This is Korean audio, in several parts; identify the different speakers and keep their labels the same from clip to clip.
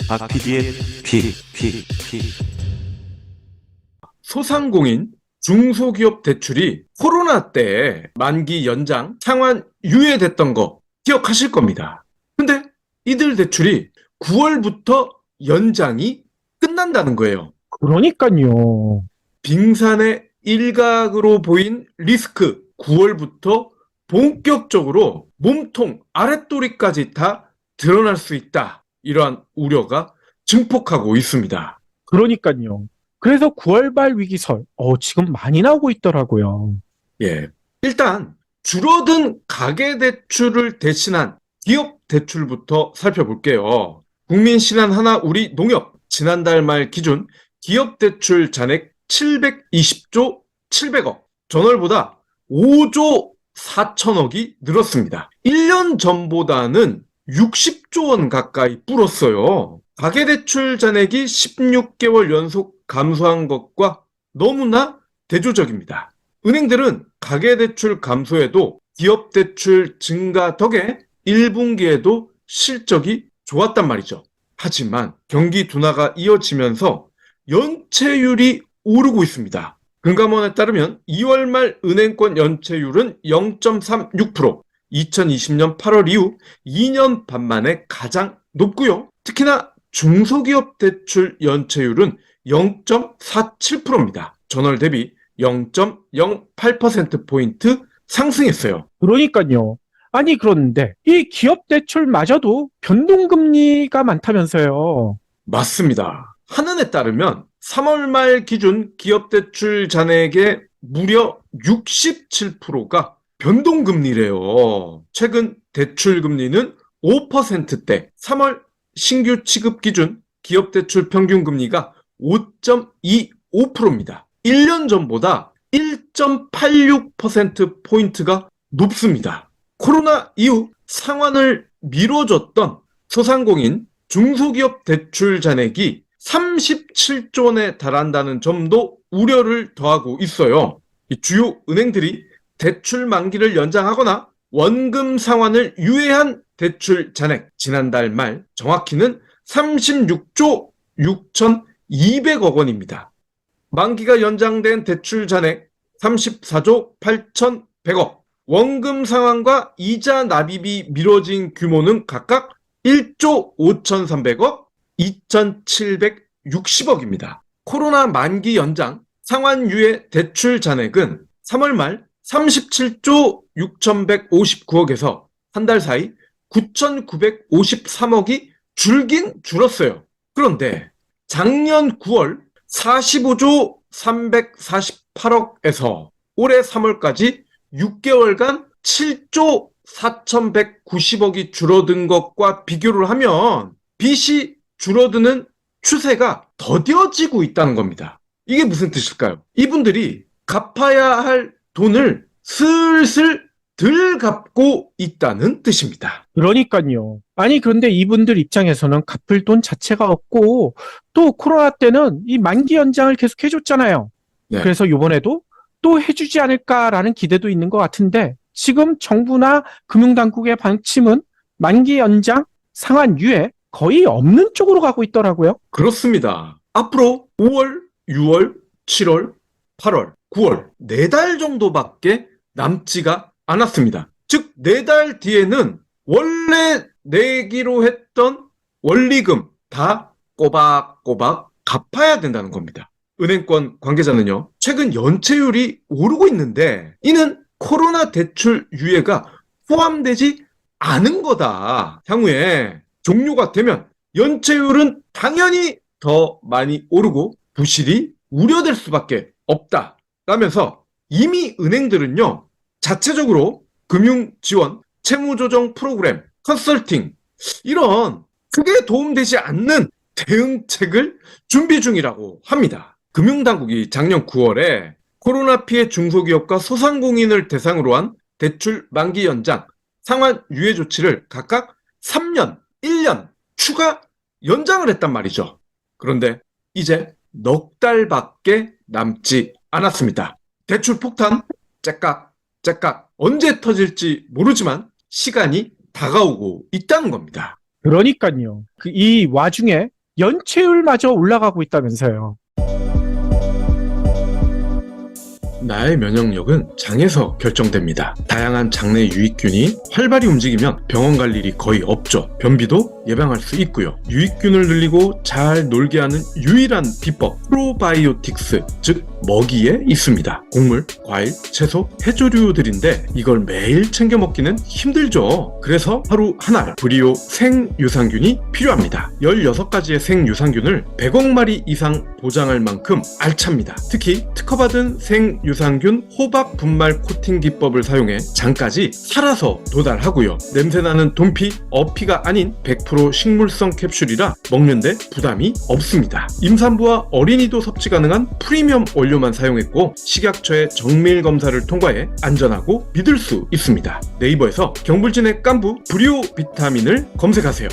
Speaker 1: 박PD의
Speaker 2: 소상공인 중소기업 대출이 코로나 때 만기 연장, 상환 유예됐던 거 기억하실 겁니다. 근데 이들 대출이 9월부터 연장이 끝난다는 거예요.
Speaker 3: 그러니까요.
Speaker 2: 빙산의 일각으로 보인 리스크 9월부터 본격적으로 몸통 아랫도리까지 다 드러날 수 있다. 이러한 우려가 증폭하고 있습니다.
Speaker 3: 그러니까요. 그래서 9월 말 위기설, 지금 많이 나오고 있더라고요.
Speaker 2: 예. 일단 줄어든 가계대출을 대신한 기업대출부터 살펴볼게요. 국민신한 하나 우리 농협 지난달 말 기준 기업대출 잔액 720조 700억, 전월보다 5조 4천억이 늘었습니다. 1년 전보다는 60조 원 가까이 불었어요. 가계대출 잔액이 16개월 연속 감소한 것과 너무나 대조적입니다. 은행들은 가계대출 감소에도 기업대출 증가 덕에 1분기에도 실적이 좋았단 말이죠. 하지만 경기 둔화가 이어지면서 연체율이 오르고 있습니다. 금감원에 따르면 2월 말 은행권 연체율은 0.36%, 2020년 8월 이후 2년 반 만에 가장 높고요. 특히나 중소기업 대출 연체율은 0.47%입니다. 전월 대비 0.08%포인트 상승했어요.
Speaker 3: 그러니까요. 아니, 그런데 이 기업 대출마저도 변동금리가 많다면서요.
Speaker 2: 맞습니다. 한은에 따르면 3월 말 기준 기업대출 잔액의 무려 67%가 변동금리래요. 최근 대출금리는 5%대, 3월 신규 취급 기준 기업대출 평균금리가 5.25%입니다. 1년 전보다 1.86%포인트가 높습니다. 코로나 이후 상환을 미뤄줬던 소상공인 중소기업 대출 잔액이 37조 원에 달한다는 점도 우려를 더하고 있어요. 주요 은행들이 대출 만기를 연장하거나 원금 상환을 유예한 대출 잔액, 지난달 말 정확히는 36조 6,200억 원입니다. 만기가 연장된 대출 잔액 34조 8,100억, 원금 상환과 이자 납입이 미뤄진 규모는 각각 1조 5,300억, 2,760억입니다. 코로나 만기 연장, 상환 유예 대출 잔액은 3월 말 37조 6,159억에서 한 달 사이 9,953억이 줄긴 줄었어요. 그런데 작년 9월 45조 348억에서 올해 3월까지 6개월간 7조 4,190억이 줄어든 것과 비교를 하면 빚이 줄어드는 추세가 더뎌지고 있다는 겁니다. 이게 무슨 뜻일까요? 이분들이 갚아야 할 돈을 슬슬 덜 갚고 있다는 뜻입니다.
Speaker 3: 그러니까요. 아니, 그런데 이분들 입장에서는 갚을 돈 자체가 없고, 또 코로나 때는 이 만기 연장을 계속 해줬잖아요.
Speaker 2: 네.
Speaker 3: 그래서 이번에도 또 해주지 않을까라는 기대도 있는 것 같은데, 지금 정부나 금융당국의 방침은 만기 연장, 상환 유예 거의 없는 쪽으로 가고 있더라고요.
Speaker 2: 그렇습니다. 앞으로 5월, 6월, 7월, 8월, 9월 4달 정도밖에 남지가 않았습니다. 즉 4달 뒤에는 원래 내기로 했던 원리금 다 꼬박꼬박 갚아야 된다는 겁니다. 은행권 관계자는요, 최근 연체율이 오르고 있는데 이는 코로나 대출 유예가 포함되지 않은 거다. 향후에 종료가 되면 연체율은 당연히 더 많이 오르고 부실이 우려될 수밖에 없다. 라면서 이미 은행들은요, 자체적으로 금융 지원, 채무조정 프로그램, 컨설팅, 이런 크게 도움되지 않는 대응책을 준비 중이라고 합니다. 금융당국이 작년 9월에 코로나 피해 중소기업과 소상공인을 대상으로 한 대출 만기 연장, 상환 유예 조치를 각각 3년, 1년 추가 연장을 했단 말이죠. 그런데 이제 넉 달밖에 남지 않았습니다. 대출 폭탄 째깍 언제 터질지 모르지만 시간이 다가오고 있다는 겁니다.
Speaker 3: 그러니까요. 이 와중에 연체율마저 올라가고 있다면서요.
Speaker 2: 나의 면역력은 장에서 결정됩니다. 다양한 장내 유익균이 활발히 움직이면 병원 갈 일이 거의 없죠. 변비도 예방할 수 있고요. 유익균을 늘리고 잘 놀게 하는 유일한 비법, 프로바이오틱스, 즉 먹이에 있습니다. 곡물, 과일, 채소, 해조류들인데 이걸 매일 챙겨 먹기는 힘들죠. 그래서 하루 한 알 브리오 생유산균이 필요합니다. 16가지의 생유산균을 100억 마리 이상 보장할 만큼 알찹니다. 특히 특허받은 생유산균 호박 분말 코팅 기법을 사용해 장까지 살아서 도달하고요. 냄새나는 돈피, 어피가 아닌 100% 식물성 캡슐이라 먹는데 부담이 없습니다. 임산부와 어린이도 섭취 가능한 프리미엄 원료만 사용했고 식약처의 정밀 검사를 통과해 안전하고 믿을 수 있습니다. 네이버에서 경불진의 깐부 브리오 비타민을 검색하세요.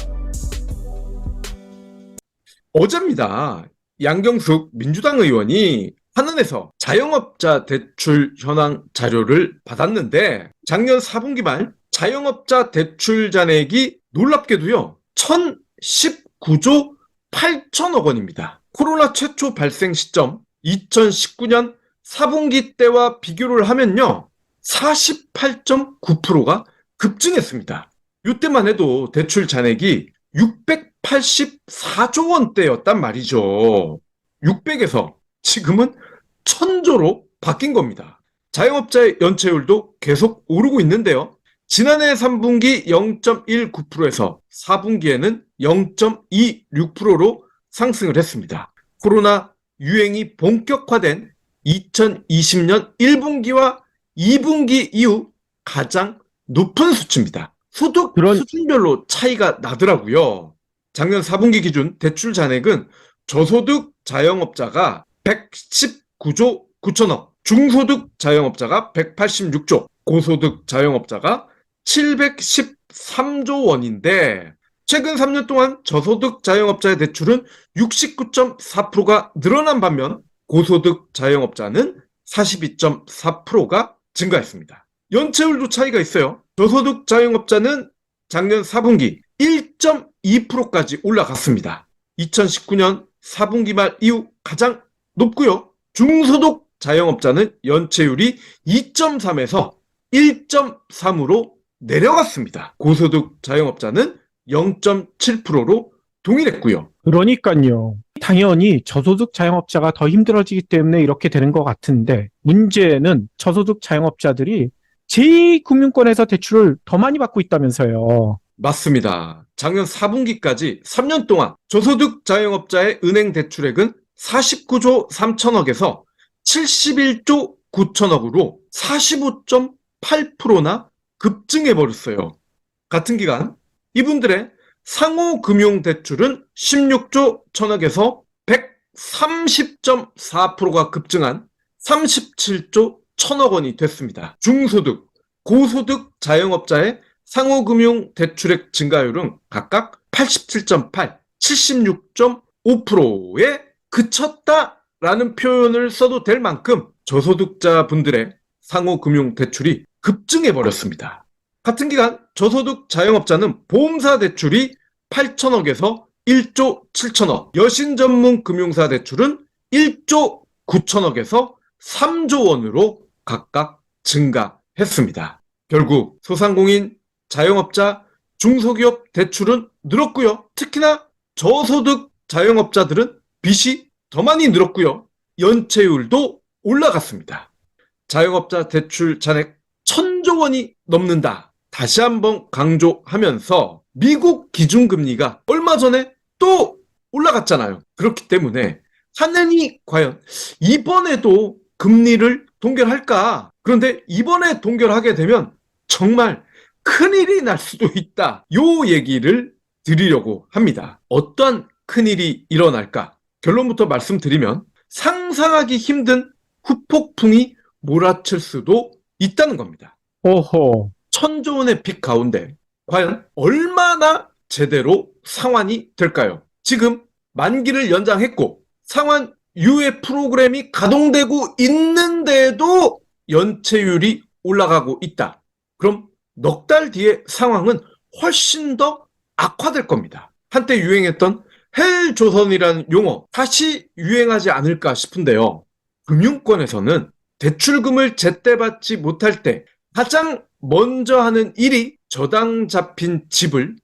Speaker 2: 어제입니다. 양경숙 민주당 의원이 한은에서 자영업자 대출 현황 자료를 받았는데 작년 4분기 말 자영업자 대출 잔액이 놀랍게도요 1019조 8천억 원입니다. 코로나 최초 발생 시점 2019년 4분기 때와 비교를 하면요 48.9%가 급증했습니다. 이때만 해도 대출 잔액이 684조 원대였단 말이죠. 600에서 지금은 1000조로 바뀐 겁니다. 자영업자의 연체율도 계속 오르고 있는데요. 지난해 3분기 0.19%에서 4분기에는 0.26%로 상승을 했습니다. 코로나 유행이 본격화된 2020년 1분기와 2분기 이후 가장 높은 수치입니다. 소득 수준별로 차이가 나더라고요. 작년 4분기 기준 대출 잔액은 저소득 자영업자가 119조 9천억, 중소득 자영업자가 186조, 고소득 자영업자가 713조 원인데 최근 3년 동안 저소득 자영업자의 대출은 69.4%가 늘어난 반면 고소득 자영업자는 42.4%가 증가했습니다. 연체율도 차이가 있어요. 저소득 자영업자는 작년 4분기 1.2%까지 올라갔습니다. 2019년 4분기 말 이후 가장 높고요. 중소득 자영업자는 연체율이 2.3에서 1.3으로 내려갔습니다. 고소득 자영업자는 0.7%로 동일했고요.
Speaker 3: 그러니까요. 당연히 저소득 자영업자가 더 힘들어지기 때문에 이렇게 되는 것 같은데 문제는 저소득 자영업자들이 제2금융권에서 대출을 더 많이 받고 있다면서요.
Speaker 2: 맞습니다. 작년 4분기까지 3년 동안 저소득 자영업자의 은행 대출액은 49조 3천억에서 71조 9천억으로 45.8%나 급증해버렸어요. 같은 기간 이분들의 상호금융대출은 16조 1천억에서 130.4%가 급증한 37조 1천억 원이 됐습니다. 중소득, 고소득 자영업자의 상호금융 대출액 증가율은 각각 87.8, 76.5%에 그쳤다라는 표현을 써도 될 만큼 저소득자분들의 상호금융 대출이 급증해버렸습니다. 같은 기간 저소득 자영업자는 보험사 대출이 8천억에서 1조 7천억, 여신 전문 금융사 대출은 1조 9천억에서 3조 원으로 각각 증가했습니다. 결국 소상공인, 자영업자, 중소기업 대출은 늘었고요. 특히나 저소득 자영업자들은 빚이 더 많이 늘었고요. 연체율도 올라갔습니다. 자영업자 대출 잔액 1000조 원이 넘는다. 다시 한번 강조하면서 미국 기준금리가 얼마 전에 또 올라갔잖아요. 그렇기 때문에 한은이 과연 이번에도 금리를 동결할까? 그런데 이번에 동결하게 되면 정말 큰일이 날 수도 있다. 요 얘기를 드리려고 합니다. 어떤 큰일이 일어날까? 결론부터 말씀드리면 상상하기 힘든 후폭풍이 몰아칠 수도 있다는 겁니다.
Speaker 3: 오호.
Speaker 2: 1000조 원의 빚 가운데 과연 얼마나 제대로 상환이 될까요? 지금 만기를 연장했고 상환 유예 프로그램이 가동되고 있는데도 연체율이 올라가고 있다. 그럼 넉 달 뒤의 상황은 훨씬 더 악화될 겁니다. 한때 유행했던 헬조선이라는 용어 다시 유행하지 않을까 싶은데요. 금융권에서는 대출금을 제때 받지 못할 때 가장 먼저 하는 일이 저당 잡힌 집을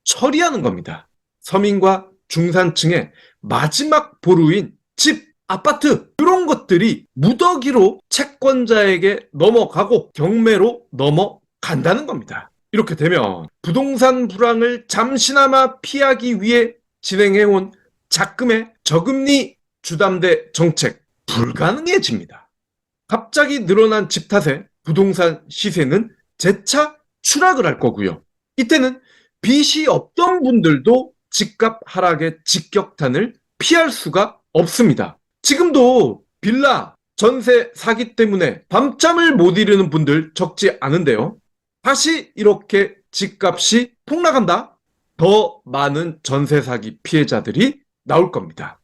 Speaker 2: 처리하는 겁니다. 서민과 중산층의 마지막 보루인 집, 아파트 이런 것들이 무더기로 채권자에게 넘어가고 경매로 넘어간다는 겁니다. 이렇게 되면 부동산 불황을 잠시나마 피하기 위해 진행해온 작금의 저금리 주담대 정책 불가능해집니다. 갑자기 늘어난 집 탓에 부동산 시세는 재차 추락을 할 거고요. 이때는 빚이 없던 분들도 집값 하락의 직격탄을 피할 수가 없습니다. 지금도 빌라, 전세 사기 때문에 밤잠을 못 이루는 분들 적지 않은데요. 다시 이렇게 집값이 폭락한다? 더 많은 전세 사기 피해자들이 나올 겁니다.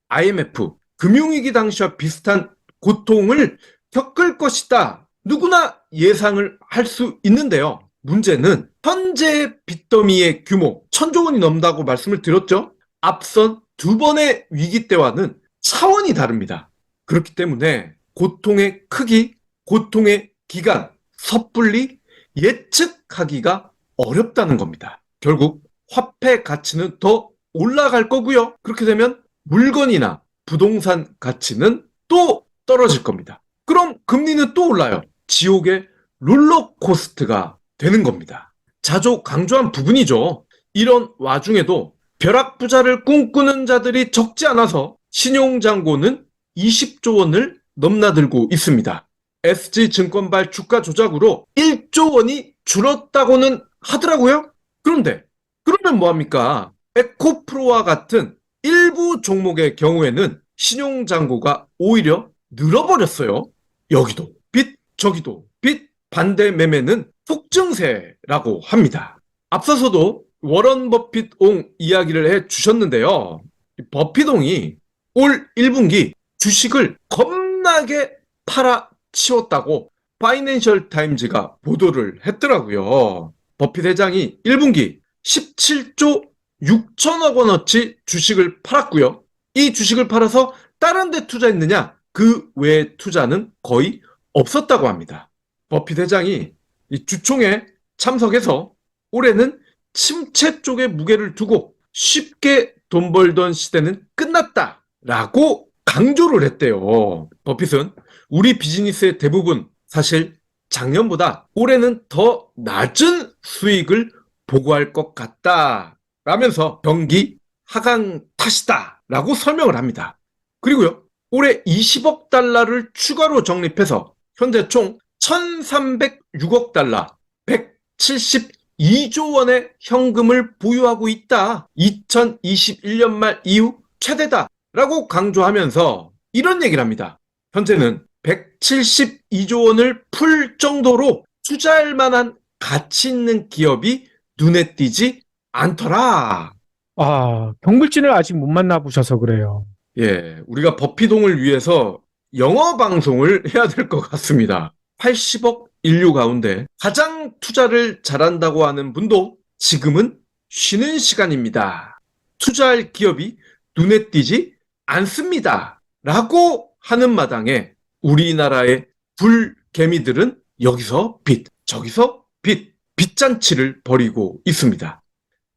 Speaker 2: IMF, 금융위기 당시와 비슷한 고통을 겪을 것이다. 누구나 예상을 할 수 있는데요. 문제는 현재 빚더미의 규모 1,000조 원이 넘는다고 말씀을 드렸죠. 앞선 두 번의 위기 때와는 차원이 다릅니다. 그렇기 때문에 고통의 크기, 고통의 기간, 섣불리 예측하기가 어렵다는 겁니다. 결국 화폐 가치는 더 올라갈 거고요. 그렇게 되면 물건이나 부동산 가치는 또 떨어질 겁니다. 그럼 금리는 또 올라요. 지옥의 롤러코스트가 되는 겁니다. 자주 강조한 부분이죠. 이런 와중에도 벼락부자를 꿈꾸는 자들이 적지 않아서 신용잔고는 20조 원을 넘나들고 있습니다. SG증권발 주가 조작으로 1조 원이 줄었다고는 하더라고요. 그런데 그러면 뭐합니까? 에코프로와 같은 일부 종목의 경우에는 신용잔고가 오히려 늘어버렸어요. 여기도 빚, 저기도 빚, 반대 매매는 폭증세라고 합니다. 앞서서도 워런 버핏 옹 이야기를 해 주셨는데요. 버핏 옹이 올 1분기 주식을 겁나게 팔아치웠다고 파이낸셜 타임즈가 보도를 했더라고요. 버핏 회장이 1분기 17조 6천억 원어치 주식을 팔았고요. 이 주식을 팔아서 다른 데 투자했느냐? 그 외의 투자는 거의 없었다고 합니다. 버핏 회장이 이 주총에 참석해서 올해는 침체 쪽에 무게를 두고 쉽게 돈 벌던 시대는 끝났다라고 강조를 했대요. 버핏은 우리 비즈니스의 대부분 사실 작년보다 올해는 더 낮은 수익을 보고할 것 같다 라면서 경기 하강 탓이다라고 설명을 합니다. 그리고요, 올해 20억 달러를 추가로 적립해서 현재 총 1,306억 달러, 172조 원의 현금을 보유하고 있다. 2021년 말 이후 최대다라고 강조하면서 이런 얘기를 합니다. 현재는 172조 원을 풀 정도로 투자할 만한 가치 있는 기업이 눈에 띄지 않더라.
Speaker 3: 경불진을 아직 못 만나보셔서 그래요.
Speaker 2: 예, 우리가 버핏 옹을 위해서 영어 방송을 해야 될 것 같습니다. 80억 인류 가운데 가장 투자를 잘한다고 하는 분도 지금은 쉬는 시간입니다. 투자할 기업이 눈에 띄지 않습니다. 라고 하는 마당에 우리나라의 불개미들은 여기서 빚, 저기서 빚, 빚잔치를 벌이고 있습니다.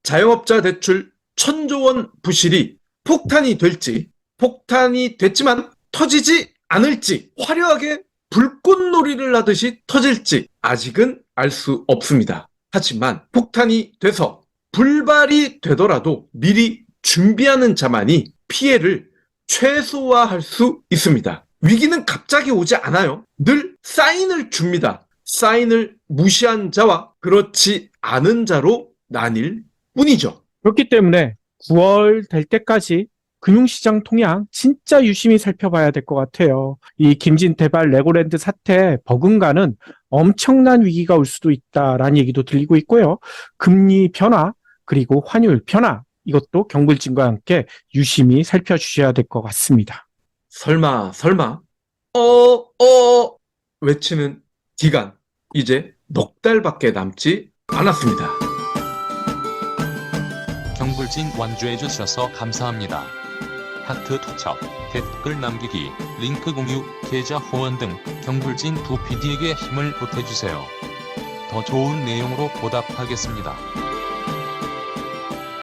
Speaker 2: 자영업자 대출 1,000조 원 부실이 폭탄이 될지, 폭탄이 됐지만 터지지 않을지, 화려하게 불꽃놀이를 하듯이 터질지 아직은 알 수 없습니다. 하지만 폭탄이 돼서 불발이 되더라도 미리 준비하는 자만이 피해를 최소화할 수 있습니다. 위기는 갑자기 오지 않아요. 늘 사인을 줍니다. 사인을 무시한 자와 그렇지 않은 자로 나뉠 뿐이죠.
Speaker 3: 그렇기 때문에 9월 될 때까지 금융시장 통양 진짜 유심히 살펴봐야 될 것 같아요. 이 김진태발 레고랜드 사태 버금가는 엄청난 위기가 올 수도 있다라는 얘기도 들리고 있고요. 금리 변화 그리고 환율 변화 이것도 경불진과 함께 유심히 살펴주셔야 될 것 같습니다.
Speaker 2: 설마 외치는 기간 이제 넉 달밖에 남지 않았습니다.
Speaker 1: 경불진 완주해 주셔서 감사합니다. 하트 투척, 댓글 남기기, 링크 공유, 계좌 후원 등 경불진 두 PD에게 힘을 보태주세요. 더 좋은 내용으로 보답하겠습니다.